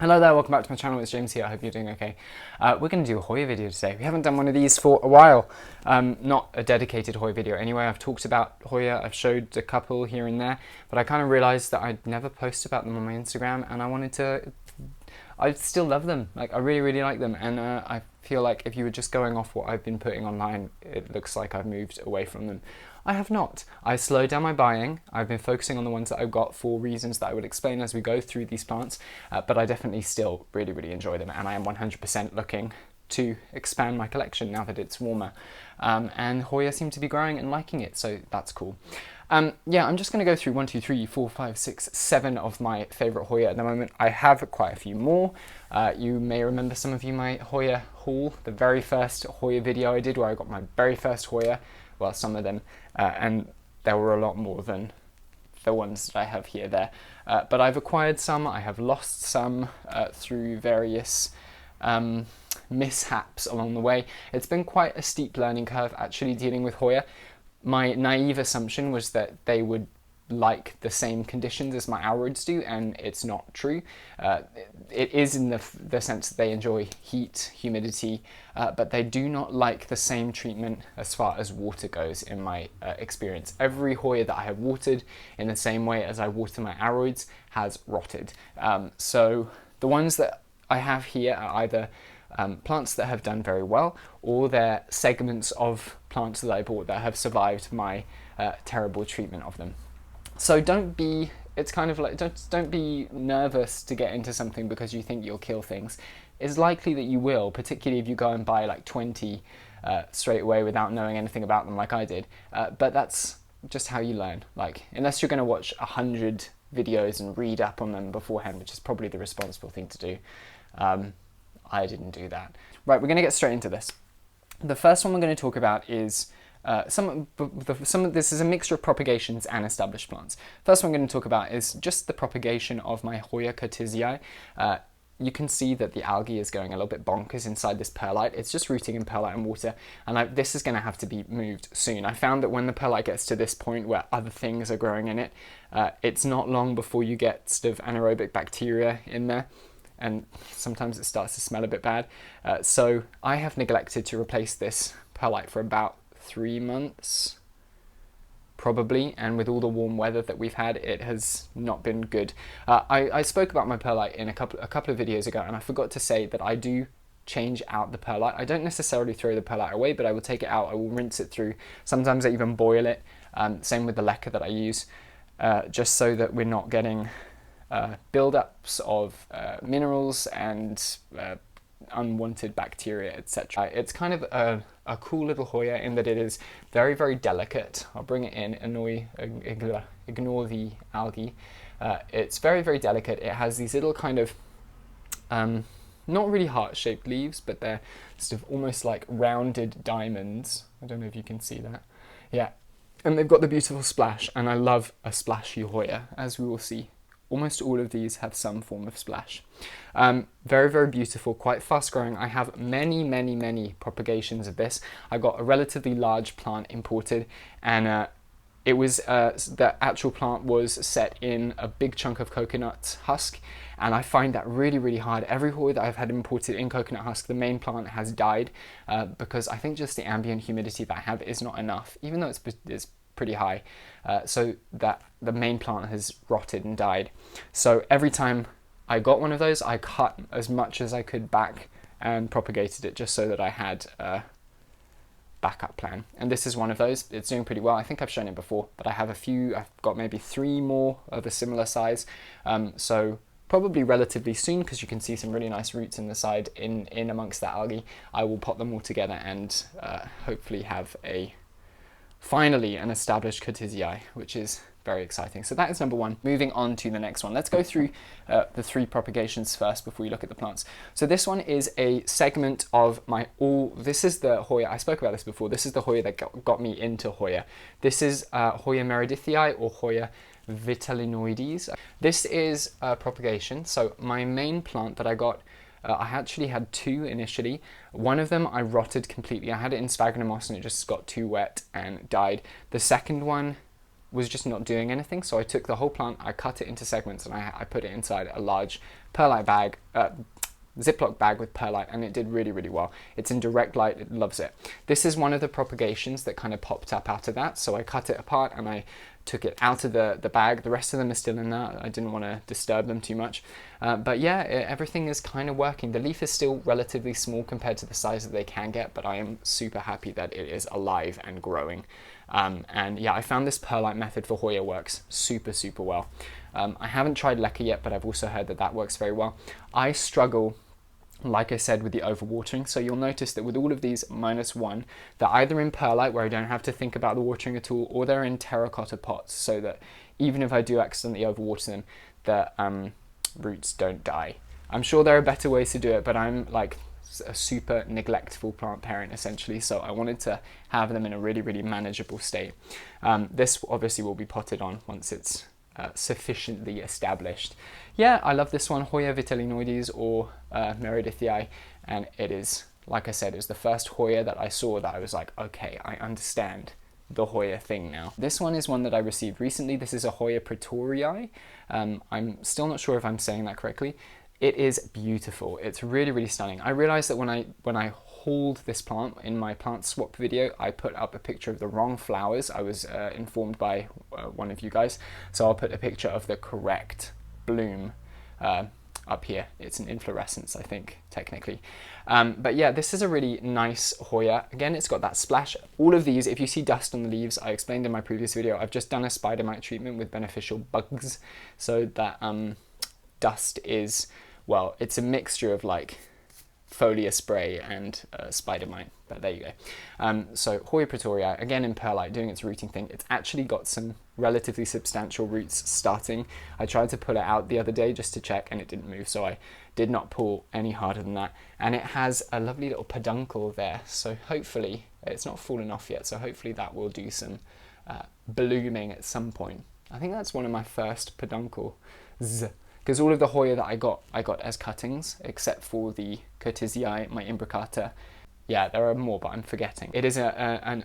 Hello there, welcome back to my channel, it's James here, I hope you're doing okay. We're going to do a Hoya video today. We haven't done one of these for a while. Not a dedicated Hoya video anyway. I've talked about Hoya, I've showed a couple here and there, but I kind of realised that I'd never post about them on my Instagram, and I still love them. Like, I really, really like them, and I feel like if you were just going off what I've been putting online, it looks like I've moved away from them. I have not. I slowed down my buying. I've been focusing on the ones that I've got for reasons that I would explain as we go through these plants, but I definitely still really, really enjoy them, and I am 100% looking to expand my collection now that it's warmer. And Hoya seem to be growing and liking it, so that's cool. Yeah, I'm just going to go through 1, 2, 3, 4, 5, 6, 7 of my favourite Hoya at the moment. I have quite a few more. You may remember, some of you, my Hoya haul, the very first Hoya video I did where I got my very first Hoya. Well, some of them, and there were a lot more than the ones that I have here there. But I've acquired some, I have lost some through various mishaps along the way. It's been quite a steep learning curve actually dealing with Hoya. My naive assumption was that they would like the same conditions as my Alroids do, and it's not true. It is in the sense that they enjoy heat, humidity, but they do not like the same treatment as far as water goes in my experience. Every Hoya that I have watered in the same way as I water my Alroids has rotted. So the ones that I have here are either plants that have done very well, or they're segments of plants that I bought that have survived my terrible treatment of them. So don't be, it's kind of like, don't be nervous to get into something because you think you'll kill things. It's likely that you will, particularly if you go and buy like 20 straight away without knowing anything about them like I did. But that's just how you learn. Like, unless you're going to watch 100 videos and read up on them beforehand, which is probably the responsible thing to do. I didn't do that. Right, we're going to get straight into this. The first one we're going to talk about is this is a mixture of propagations and established plants. First one I'm going to talk about is just the propagation of my Hoya curtisii. You can see that the algae is going a little bit bonkers inside this perlite. It's just rooting in perlite and water, and this is going to have to be moved soon. I found that when the perlite gets to this point where other things are growing in it, it's not long before you get sort of anaerobic bacteria in there, and sometimes it starts to smell a bit bad. So I have neglected to replace this perlite for about 3 months probably, and with all the warm weather that we've had, it has not been good. I spoke about my perlite in a couple of videos ago, and I forgot to say that I do change out the perlite. I don't necessarily throw the perlite away, but I will take it out, I will rinse it through. Sometimes I even boil it, same with the leca that I use, just so that we're not getting build-ups of minerals and unwanted bacteria, etc. It's kind of a cool little Hoya in that it is very, very delicate. I'll bring it in, ignore the algae. It's very, very delicate. It has these little kind of, not really heart-shaped leaves, but they're sort of almost like rounded diamonds. I don't know if you can see that. Yeah, and they've got the beautiful splash, and I love a splashy Hoya, as we will see. Almost all of these have some form of splash. Very, very beautiful, quite fast growing. I have many, many, many propagations of this. I got a relatively large plant imported, and it was the actual plant was set in a big chunk of coconut husk, and I find that really, really hard. Every Hoya that I've had imported in coconut husk, the main plant has died because I think just the ambient humidity that I have is not enough, even though it's pretty high, so that the main plant has rotted and died. So every time I got one of those, I cut as much as I could back and propagated it just so that I had a backup plan. And this is one of those. It's doing pretty well. I think I've shown it before, but I have a few. I've got maybe 3 more of a similar size. So probably relatively soon, because you can see some really nice roots in the side in amongst that algae, I will pot them all together and hopefully have finally an established curtisii, which is very exciting. So that is number 1. Moving on to the next one. Let's go through the 3 propagations first before we look at the plants. So this one is a segment of this is the Hoya, I spoke about this before, this is the Hoya that got me into Hoya. This is Hoya Meredithii or Hoya Vitalinoides. This is propagation. So my main plant that I got, I actually had 2 initially. One of them I rotted completely. I had it in sphagnum moss and it just got too wet and died. The second one was just not doing anything, so I took the whole plant, I cut it into segments, and I put it inside a large perlite bag, Ziploc bag with perlite, and it did really, really well. It's in direct light, it loves it. This is one of the propagations that kind of popped up out of that, so I cut it apart and I took it out of the bag. The rest of them are still in there. I didn't want to disturb them too much. But yeah, everything is kind of working. The leaf is still relatively small compared to the size that they can get, but I am super happy that it is alive and growing. And yeah, I found this perlite method for Hoya works super, super well. I haven't tried leca yet, but I've also heard that that works very well. I struggle, like I said, with the overwatering. So you'll notice that with all of these -1, they're either in perlite where I don't have to think about the watering at all, or they're in terracotta pots so that even if I do accidentally overwater them, the roots don't die. I'm sure there are better ways to do it, but I'm like a super neglectful plant parent essentially, so I wanted to have them in a really, really manageable state. This obviously will be potted on once it's sufficiently established. Yeah, I love this one, Hoya vitellinoides or Meredithii, and it is, like I said, it was the first Hoya that I saw that I was like, okay, I understand the Hoya thing now. This one is one that I received recently. This is a Hoya Pretoria. I'm still not sure if I'm saying that correctly. It is beautiful. It's really, really stunning. I realized that when I hauled this plant in my plant swap video, I put up a picture of the wrong flowers. I was informed by one of you guys, so I'll put a picture of the correct bloom up here. It's an inflorescence, I think, technically. But yeah, this is a really nice Hoya. Again, it's got that splash. All of these, if you see dust on the leaves, I explained in my previous video, I've just done a spider mite treatment with beneficial bugs, so that dust is, well, it's a mixture of like foliar spray and spider mite, but there you go. So Hoya Pretoria, again in perlite, doing its rooting thing. It's actually got some relatively substantial roots starting. I tried to pull it out the other day just to check and it didn't move, so I did not pull any harder than that. And it has a lovely little peduncle there, so hopefully, it's not fallen off yet, so hopefully that will do some blooming at some point. I think that's one of my first peduncles, because all of the Hoya that I got as cuttings, except for the Curtisii, my imbricata. Yeah, there are more, but I'm forgetting. It is a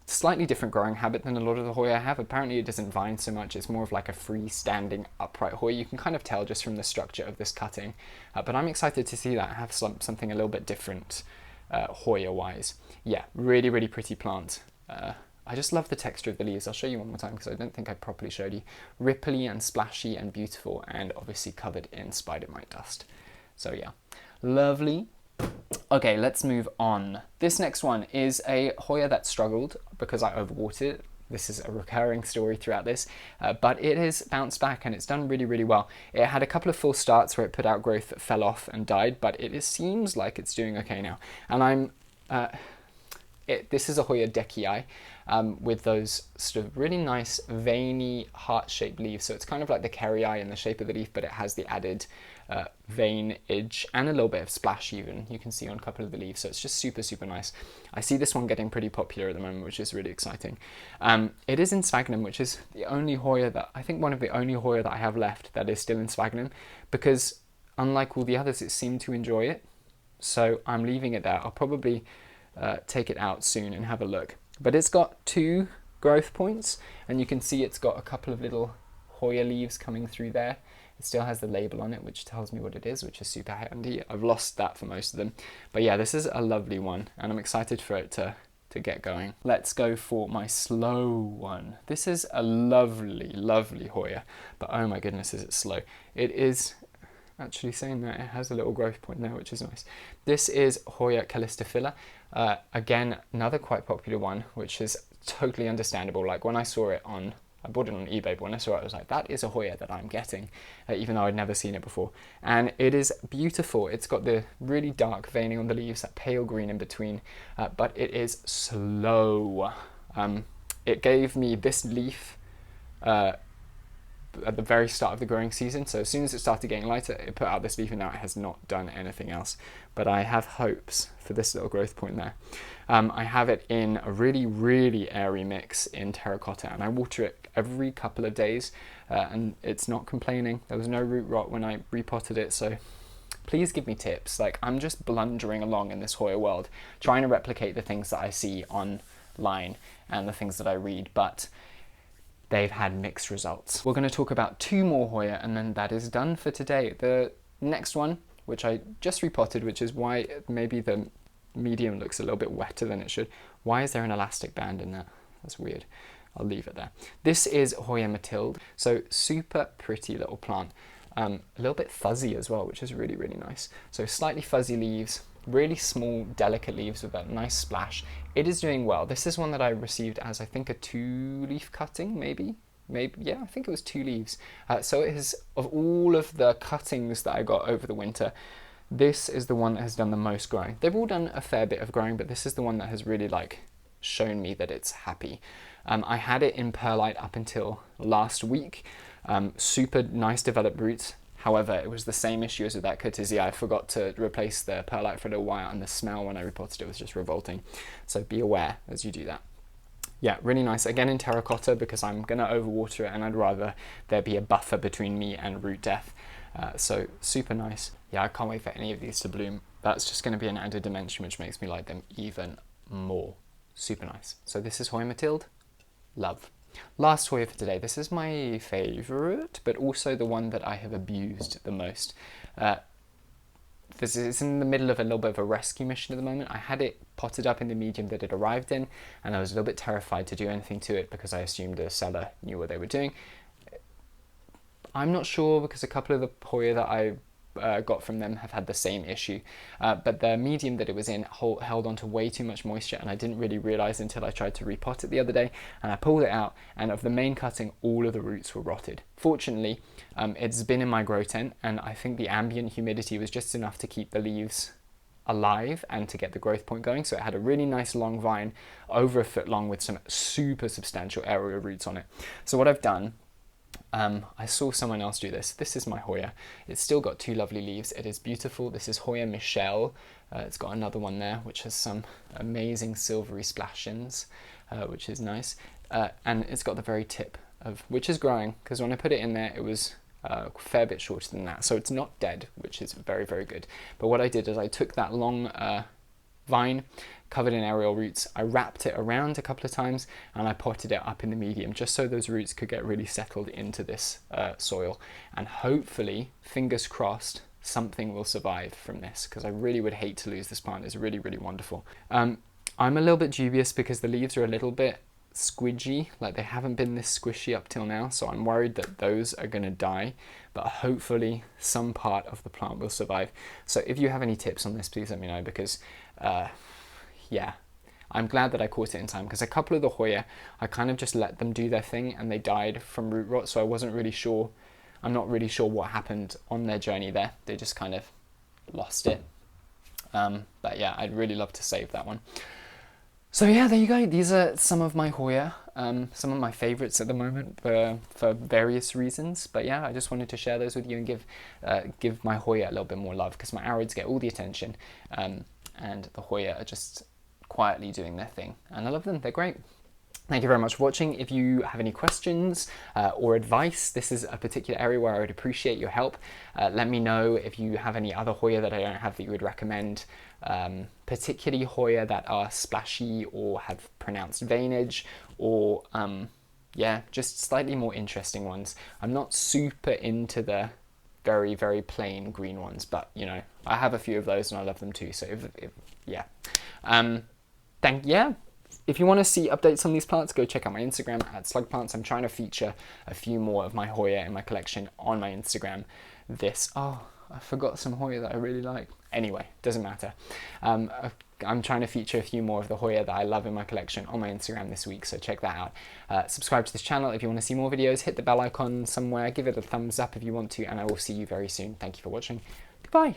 slightly different growing habit than a lot of the Hoya I have. Apparently it doesn't vine so much, it's more of like a freestanding upright Hoya. You can kind of tell just from the structure of this cutting, but I'm excited to see that have something a little bit different Hoya-wise. Yeah, really, really pretty plant. I just love the texture of the leaves. I'll show you one more time because I don't think I properly showed you. Ripply and splashy and beautiful, and obviously covered in spider mite dust. So yeah, lovely. Okay, let's move on. This next one is a Hoya that struggled because I overwatered it. This is a recurring story throughout this, but it has bounced back and it's done really, really well. It had a couple of full starts where it put out growth that fell off and died, but it seems like it's doing okay now. And this is a Hoya Deki with those sort of really nice veiny heart-shaped leaves. So it's kind of like the kerrii in the shape of the leaf, but it has the added veinage and a little bit of splash even, you can see on a couple of the leaves. So it's just super, super nice. I see this one getting pretty popular at the moment, which is really exciting. It is in sphagnum, which is the only Hoya that, I think one of the only Hoya that I have left that is still in sphagnum, because unlike all the others, it seemed to enjoy it. So I'm leaving it there. I'll probably take it out soon and have a look. But it's got 2 growth points, and you can see it's got a couple of little Hoya leaves coming through there. It still has the label on it, which tells me what it is, which is super handy. I've lost that for most of them. But yeah, this is a lovely one, and I'm excited for it to get going. Let's go for my slow one. This is a lovely, lovely Hoya, but oh my goodness, is it slow. It is, actually saying that, it has a little growth point there, which is nice. This is Hoya Kalista filler. Again, another quite popular one, which is totally understandable. Like when I saw it I bought it on eBay, but when I saw it, I was like, that is a Hoya that I'm getting, even though I'd never seen it before. And it is beautiful. It's got the really dark veining on the leaves, that pale green in between, but it is slow. It gave me this leaf at the very start of the growing season, so as soon as it started getting lighter, it put out this leaf, and now it has not done anything else. But I have hopes for this little growth point there. I have it in a really, really airy mix in terracotta, and I water it every couple of days, and it's not complaining. There was no root rot when I repotted it, so please give me tips. Like, I'm just blundering along in this Hoya world, trying to replicate the things that I see online and the things that I read, but they've had mixed results. We're going to talk about 2 more Hoya, and then that is done for today. The Next one, which I just repotted, which is why maybe the medium looks a little bit wetter than it should. Why is there an elastic band in that? That's weird. I'll leave it there. This is Hoya Matilde. So super pretty little plant. A little bit fuzzy as well, which is really, really nice. So slightly fuzzy leaves, really small, delicate leaves with that nice splash. It is doing well. This is one that I received as, I think, a 2-leaf cutting, maybe, yeah, I think it was 2 leaves. So it is, of all of the cuttings that I got over the winter, this is the one that has done the most growing. They've all done a fair bit of growing, but this is the one that has really like shown me that it's happy. I had it in perlite up until last week. Super nice developed roots. However, it was the same issue as with that Curtisia. I forgot to replace the perlite for a little while, and the smell when I repotted it was just revolting. So be aware as you do that. Yeah, really nice. Again in terracotta, because I'm going to overwater it and I'd rather there be a buffer between me and root death. So super nice. Yeah, I can't wait for any of these to bloom. That's just going to be an added dimension which makes me like them even more. Super nice. So this is Hoya Matilde. Love. Last Hoya for today. This is my favourite, but also the one that I have abused the most. This is in the middle of a little bit of a rescue mission at the moment. I had it potted up in the medium that it arrived in, and I was a little bit terrified to do anything to it because I assumed the seller knew what they were doing. I'm not sure, because a couple of the Hoya that I got from them have had the same issue, but the medium that it was in held on to way too much moisture, and I didn't really realise until I tried to repot it the other day, and I pulled it out, and of the main cutting, all of the roots were rotted. Fortunately, it's been in my grow tent, and I think the ambient humidity was just enough to keep the leaves alive and to get the growth point going, so it had a really nice long vine, over a foot long, with some super substantial aerial roots on it. So what I've done, I saw someone else do this. This is my Hoya. It's still got 2 lovely leaves. It is beautiful. This is Hoya Michelle. It's got another one there, which has some amazing silvery splash-ins, which is nice. And it's got the very tip of, which is growing, because when I put it in there, it was a fair bit shorter than that. So it's not dead, which is very, very good. But what I did is I took that long vine, covered in aerial roots, I wrapped it around a couple of times, and I potted it up in the medium just so those roots could get really settled into this soil, and hopefully, fingers crossed, something will survive from this, because I really would hate to lose this plant. It's really, really wonderful. I'm a little bit dubious because the leaves are a little bit squidgy, like they haven't been this squishy up till now, so I'm worried that those are going to die, but hopefully some part of the plant will survive. So if you have any tips on this, please let me know, because yeah, I'm glad that I caught it in time, because a couple of the Hoya, I kind of just let them do their thing and they died from root rot, so I wasn't really sure, I'm not really sure what happened on their journey there. They just kind of lost it. But yeah, I'd really love to save that one. So yeah, there you go. These are some of my Hoya, some of my favorites at the moment for various reasons. But yeah, I just wanted to share those with you and give my Hoya a little bit more love, because my arids get all the attention, and the Hoya are just quietly doing their thing. And I love them. They're great. Thank you very much for watching. If you have any questions or advice, this is a particular area where I would appreciate your help. Let me know if you have any other Hoya that I don't have that you would recommend, particularly Hoya that are splashy or have pronounced veinage, or yeah, just slightly more interesting ones. I'm not super into the very, very plain green ones, but you know, I have a few of those and I love them too. So yeah. If you want to see updates on these plants, go check out my Instagram at slugplants. I'm trying to feature a few more of my Hoya in my collection on my Instagram. I forgot some Hoya that I really like. Anyway, doesn't matter. I'm trying to feature a few more of the Hoya that I love in my collection on my Instagram this week, so check that out. Subscribe to this channel if you want to see more videos. Hit the bell icon somewhere. Give it a thumbs up if you want to, and I will see you very soon. Thank you for watching. Goodbye.